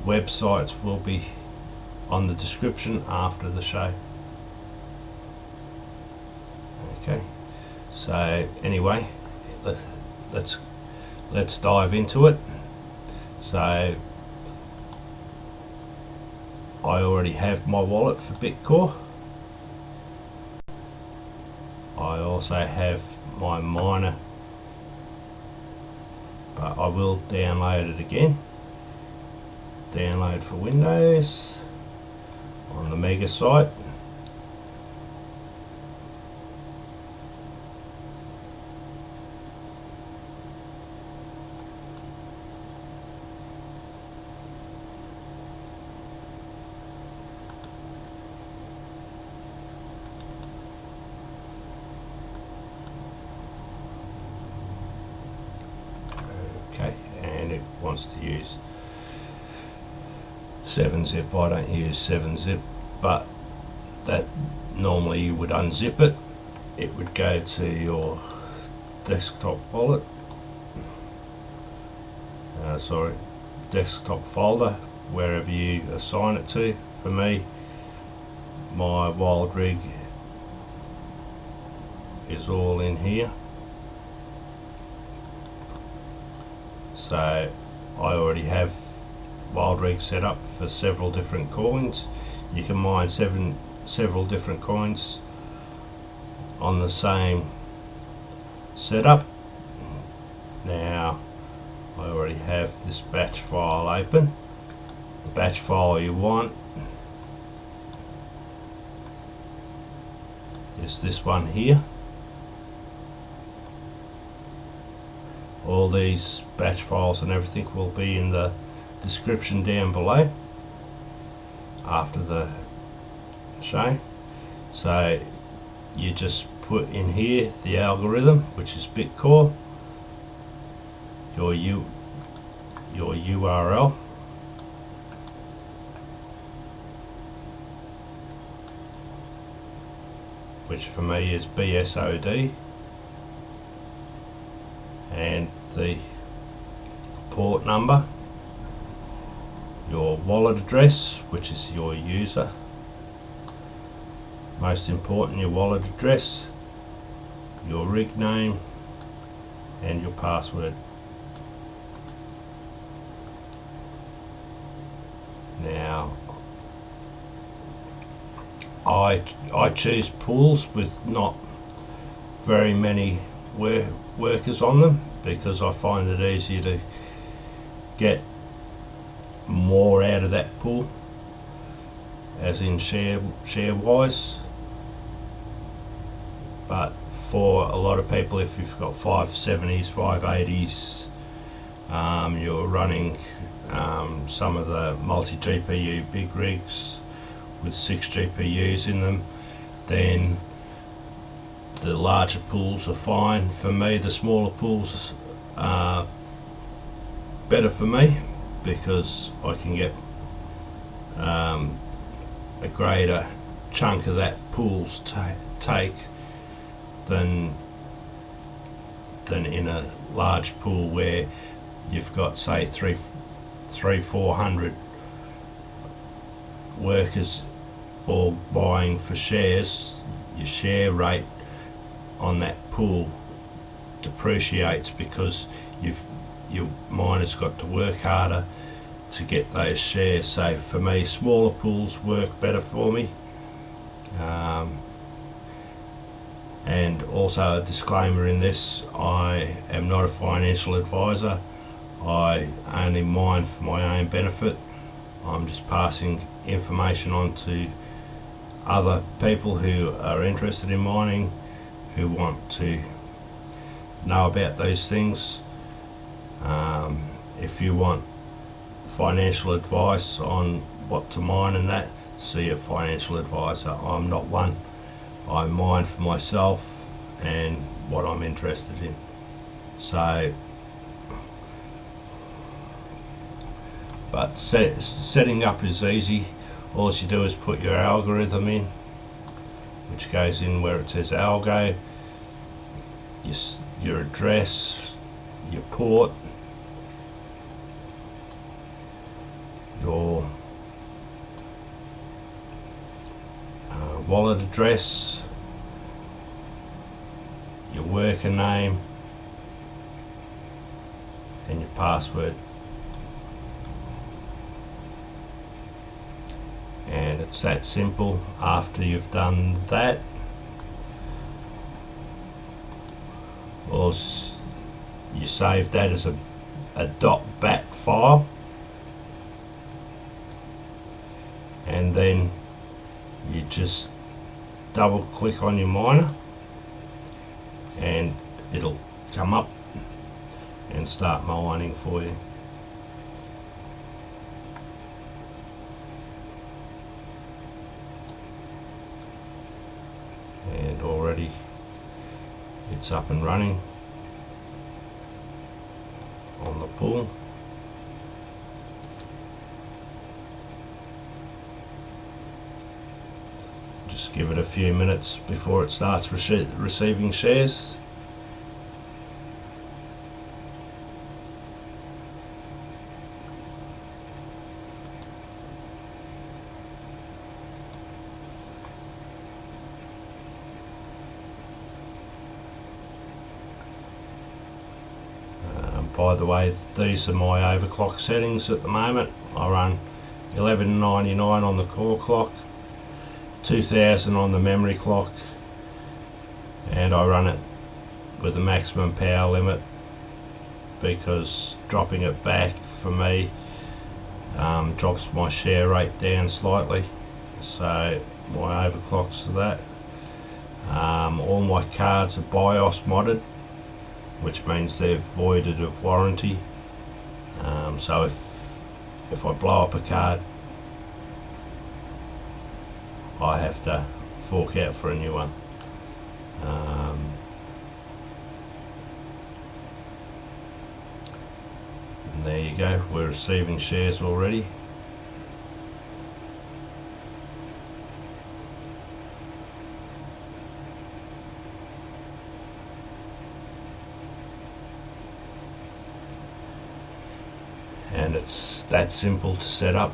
websites will be on the description after the show. Okay, so anyway, let's dive into it. So I already have my wallet for Bitcore. I also have my miner, but I will download it again. Download for Windows on the Mega site. Okay, and it wants to use 7-zip. I don't use 7-zip, but that normally you would unzip it. It would go to your desktop wallet, desktop folder, wherever you assign it to. For me, my Wildrig is all in here. So I already have Wildrig set up for several different coins. You can mine several different coins on the same setup. Now I already have this batch file open. The batch file you want is this one here. All these batch files and everything will be in the description down below after the show. So you just put in here the algorithm, which is Bitcore, your URL, which for me is BSOD, and the port number, your wallet address, which is your user, most important, your wallet address, your rig name, and your password. Now I choose pools with not very many workers on them, because I find it easier to get more out of that pool, as in share wise. But for a lot of people, if you've got 570s, 580s, you're running some of the multi-GPU big rigs with 6 GPUs in them, then the larger pools are fine. For me, the smaller pools are better for me, because I can get a greater chunk of that pool's take than in a large pool where you've got, say, 300-400 workers all buying for shares. Your share rate on that pool depreciates, because your miner's got to work harder to get those shares. So for me, smaller pools work better for me. And also a disclaimer in this, I am not a financial advisor. I only mine for my own benefit. I'm just passing information on to other people who are interested in mining, who want to know about those things. If you want financial advice on what to mine and that, see a financial advisor. I'm not one. I mine for myself and what I'm interested in. So, but setting up is easy. All you do is put your algorithm in, which goes in where it says algo, your address, your port, your wallet address, your worker name, and your password. And it's that simple. After you've done that, you save that as a .bat file, and then you just double click on your miner and it'll come up and start mining for you. And already it's up and running on the pool. Just give it a few minutes before it starts receiving shares. By the way, these are my overclock settings at the moment. I run 1199 on the core clock, 2000 on the memory clock, and I run it with the maximum power limit because dropping it back for me drops my share rate down slightly, so my overclocks to that. All my cards are BIOS modded, which means they're voided of warranty. So if I blow up a card, I have to fork out for a new one. And there you go, we're receiving shares already. And it's that simple to set up.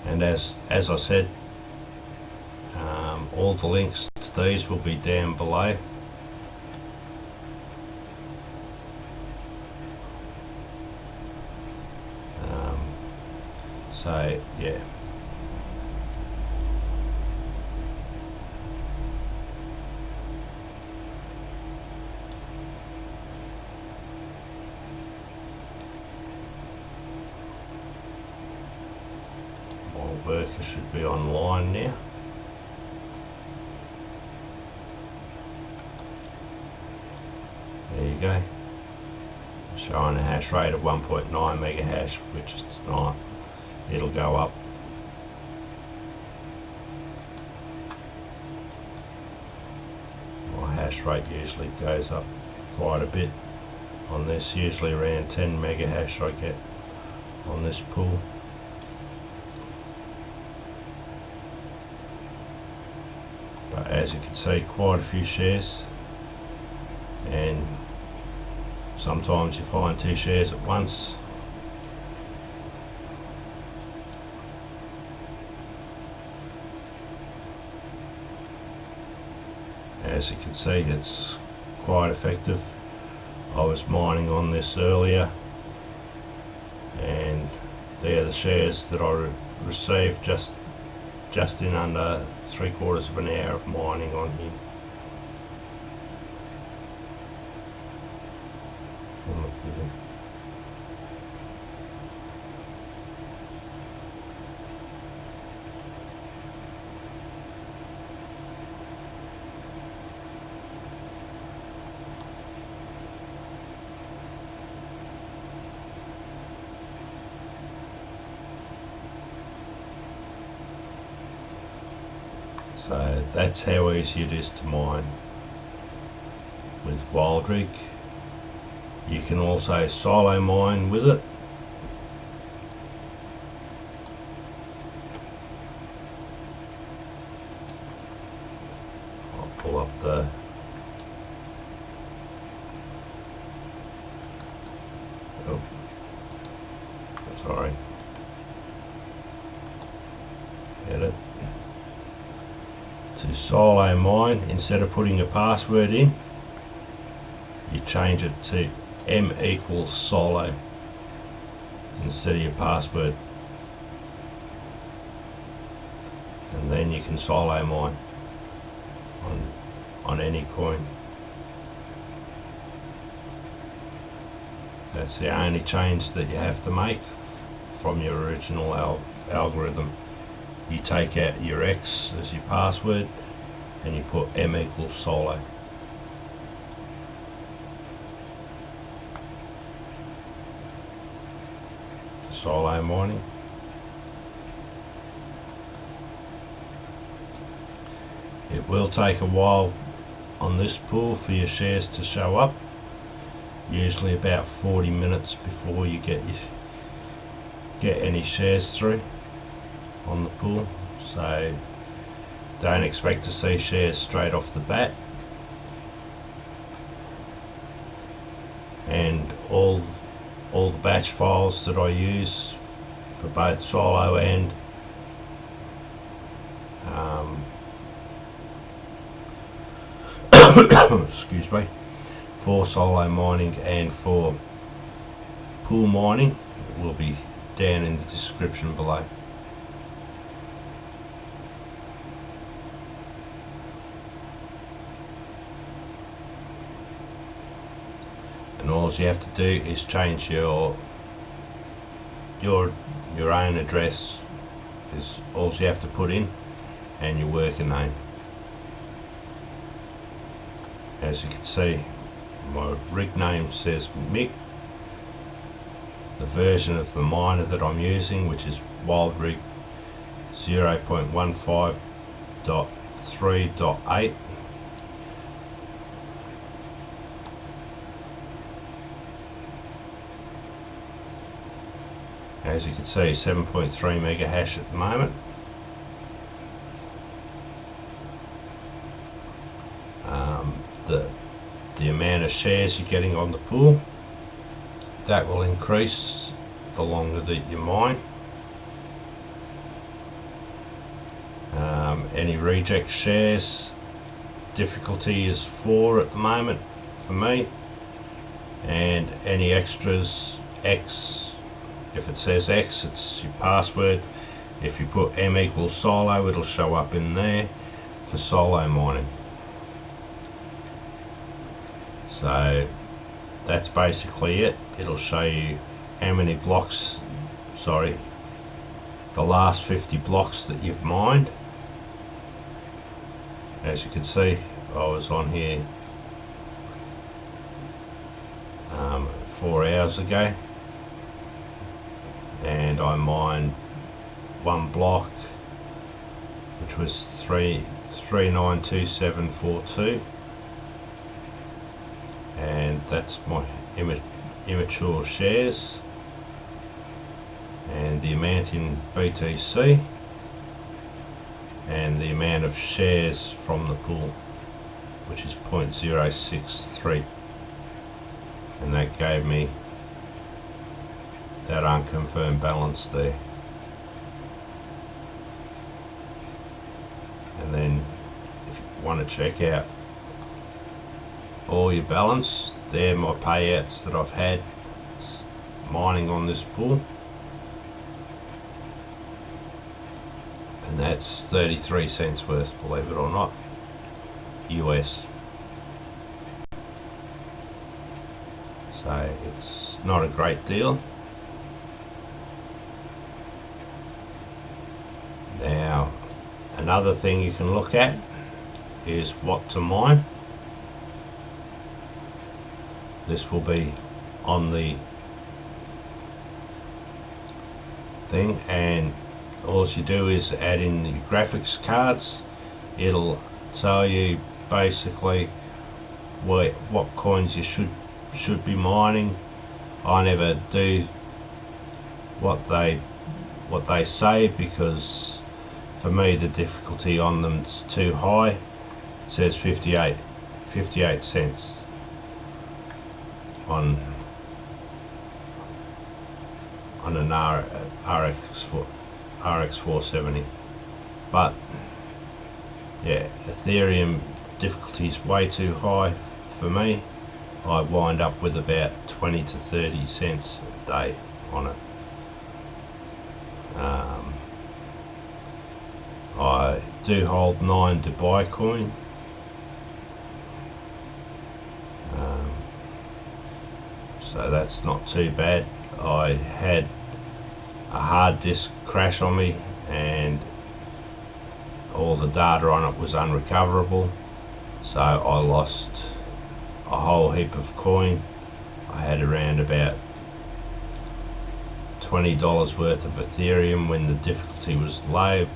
And as I said, all the links to these will be down below. So yeah. Worker should be online now. There you go. Showing a hash rate of 1.9 mega hash, which is not. It'll go up. My hash rate usually goes up quite a bit on this. Usually around 10 mega hash I get on this pool. But as you can see, quite a few shares, and sometimes you find 2 shares at once. As you can see, it's quite effective. I was mining on this earlier, and they're the shares that I received just in under 3/4 of an hour of mining on here. So that's how easy it is to mine with Wildrig. You can also silo mine with it. I'll pull up the sorry, edit. solo mine, instead of putting a password in, you change it to m equals solo instead of your password, and then you can solo mine on any coin. That's the only change that you have to make from your original algorithm. You take out your X as your password and you put m equals solo. Solo mining. It will take a while on this pool for your shares to show up, usually about 40 minutes before you get any shares through on the pool, so don't expect to see shares straight off the bat. And all the batch files that I use for both solo and excuse me, for solo mining and for pool mining will be down in the description below. And all you have to do is change your own address, is all you have to put in, and your worker name. As you can see, my rig name says Mick. The version of the miner that I'm using, which is Wildrig 0.15.3.8, as you can see, 7.3 mega hash at the moment. The amount of shares you're getting on the pool, that will increase the longer that you mine. Any reject shares, difficulty is 4 at the moment for me, and any extras, X, if it says X, it's your password. If you put m equals solo, it'll show up in there for solo mining. So that's basically it. It'll show you how many blocks, the last 50 blocks that you've mined. As you can see, I was on here 4 hours ago, and I mined one block, which was 392742. And that's my immature shares, and the amount in BTC, and the amount of shares from the pool, which is 0.063, and that gave me that unconfirmed balance there. And then if you want to check out all your balance, they're my payouts that I've had mining on this pool, and that's 33 cents worth, believe it or not, US. So it's not a great deal. Now, another thing you can look at is what to mine. This will be on the thing, and all you do is add in the graphics cards. It'll tell you basically what coins you should be mining. I never do what they say, because for me the difficulty on them is too high. It says 58 cents on an RX 470, but yeah, Ethereum difficulty is way too high for me. I wind up with about 20 to 30 cents a day on it. I do hold 9 to buy coin. So that's not too bad. I had a hard disk crash on me and all the data on it was unrecoverable, so I lost a whole heap of coin. I had around about $20 worth of Ethereum when the difficulty was low,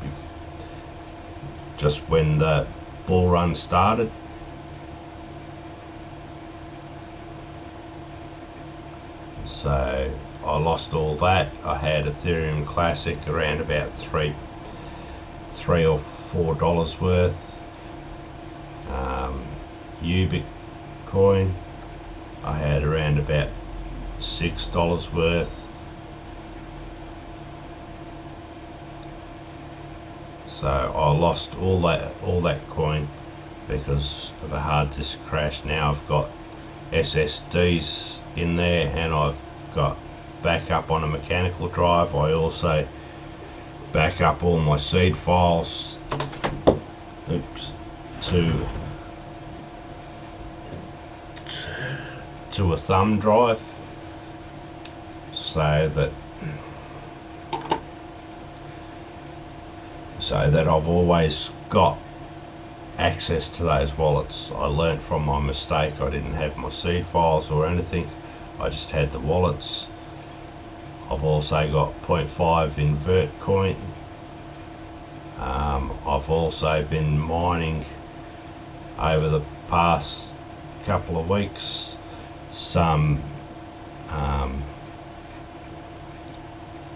just when the bull run started. So I lost all that. I had Ethereum Classic around about $3 or $4 worth. Bitcoin I had around about $6 worth. So I lost all that coin because of a hard disk crash. Now I've got SSDs in there and I've got backup on a mechanical drive. I also back up all my seed files to a thumb drive, so that I've always got access to those wallets. I learnt from my mistake. I didn't have my seed files or anything, I just had the wallets. I've also got 0.5 invert coin. I've also been mining over the past couple of weeks some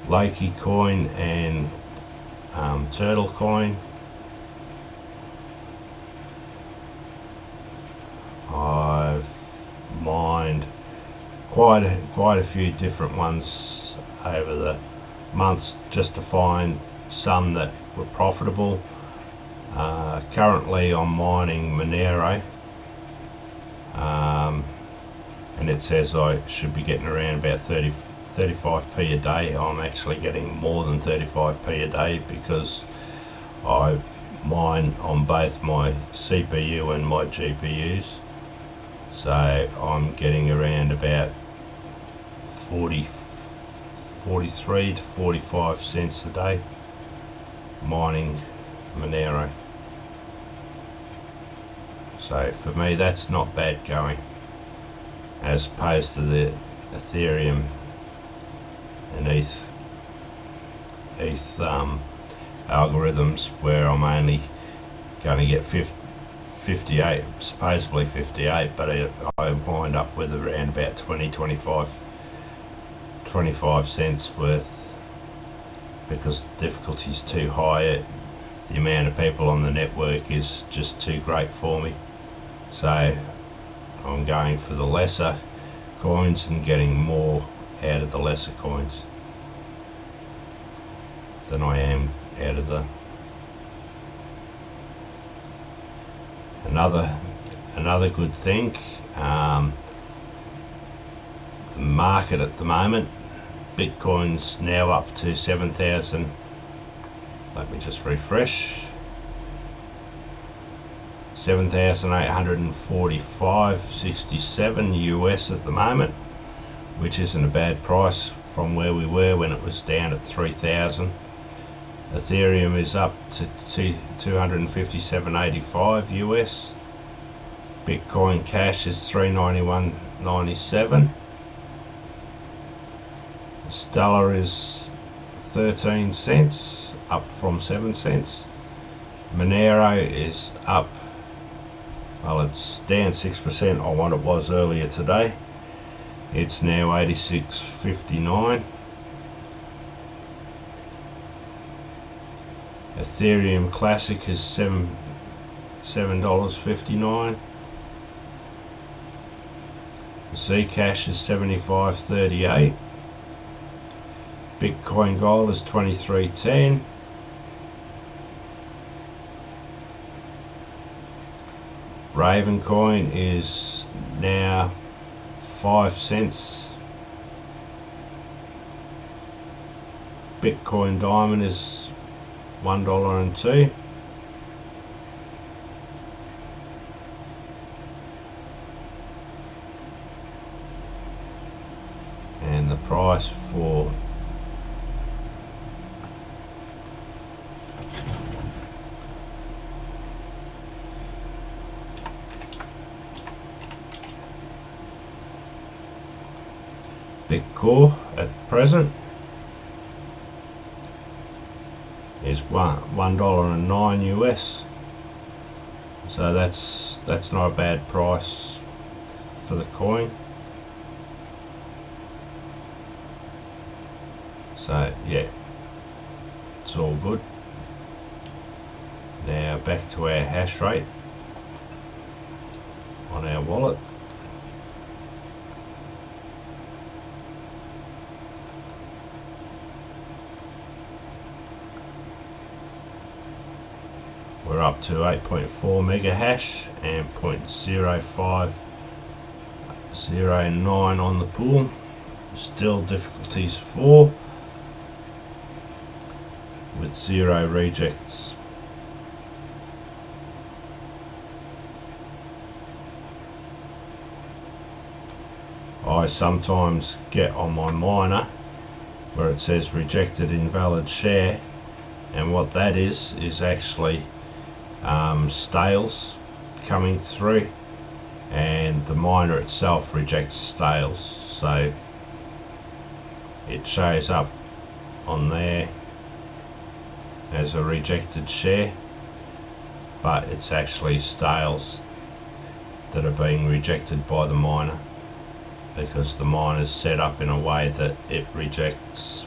Lakey coin and turtle coin. I've mined quite a few different ones over the months just to find some that were profitable. Currently I'm mining Monero, and it says I should be getting around about 35p a day. I'm actually getting more than 35p a day because I mine on both my CPU and my GPUs. So I'm getting around about 43 to 45 cents a day mining Monero. So for me that's not bad going, as opposed to the Ethereum and ETH algorithms where I'm only going to get 58, supposedly 58, but I wind up with around about 25 cents worth because the difficulty is too high. The amount of people on the network is just too great for me, so I'm going for the lesser coins and getting more out of the lesser coins than I am out of the another good thing. The market at the moment, Bitcoin's now up to 7,000. Let me just refresh. 7,845.67 US at the moment, which isn't a bad price from where we were when it was down at 3,000. Ethereum is up to 257.85 US. Bitcoin Cash is 391.97. Stellar is 13 cents, up from 7 cents. Monero is up, well, it's down 6% on what it was earlier today. It's now 86.59. Ethereum Classic is $7.59. Zcash is 75.38. Bitcoin Gold is 23.10. Raven coin is now 5 cents. Bitcoin Diamond is $1.02. And the price for Bitcore at present is $1.09 US. So that's not a bad price for the coin. So yeah, it's all good. Now back to our hash rate on our wallet. We're up to 8.4 mega hash and 0.0509 on the pool. Still difficulties 4 with 0 rejects. I sometimes get on my miner where it says rejected invalid share, and what that is actually stales coming through, and the miner itself rejects stales, so it shows up on there as a rejected share, but it's actually stales that are being rejected by the miner, because the miner's set up in a way that it rejects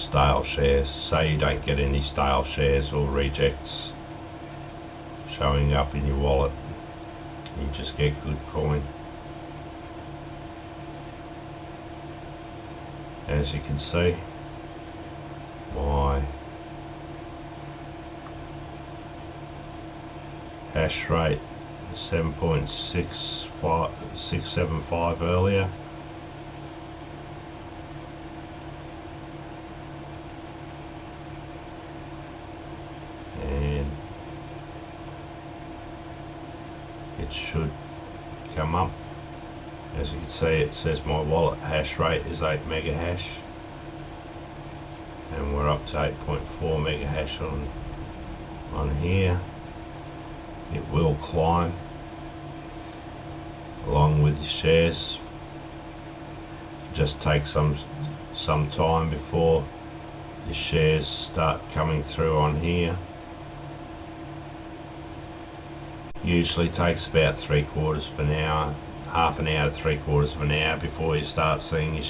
stale shares, so you don't get any stale shares or rejects showing up in your wallet. You just get good coin. As you can see, my hash rate 7.675 earlier. And it should come up. As you can see, it says my wallet hash rate is 8 mega hash, and we're up to 8.4 mega hash on here. It will climb along with the shares. Just take some time before the shares start coming through on here. Usually takes about 3/4 of an hour, half an hour to 3/4 of an hour before you start seeing your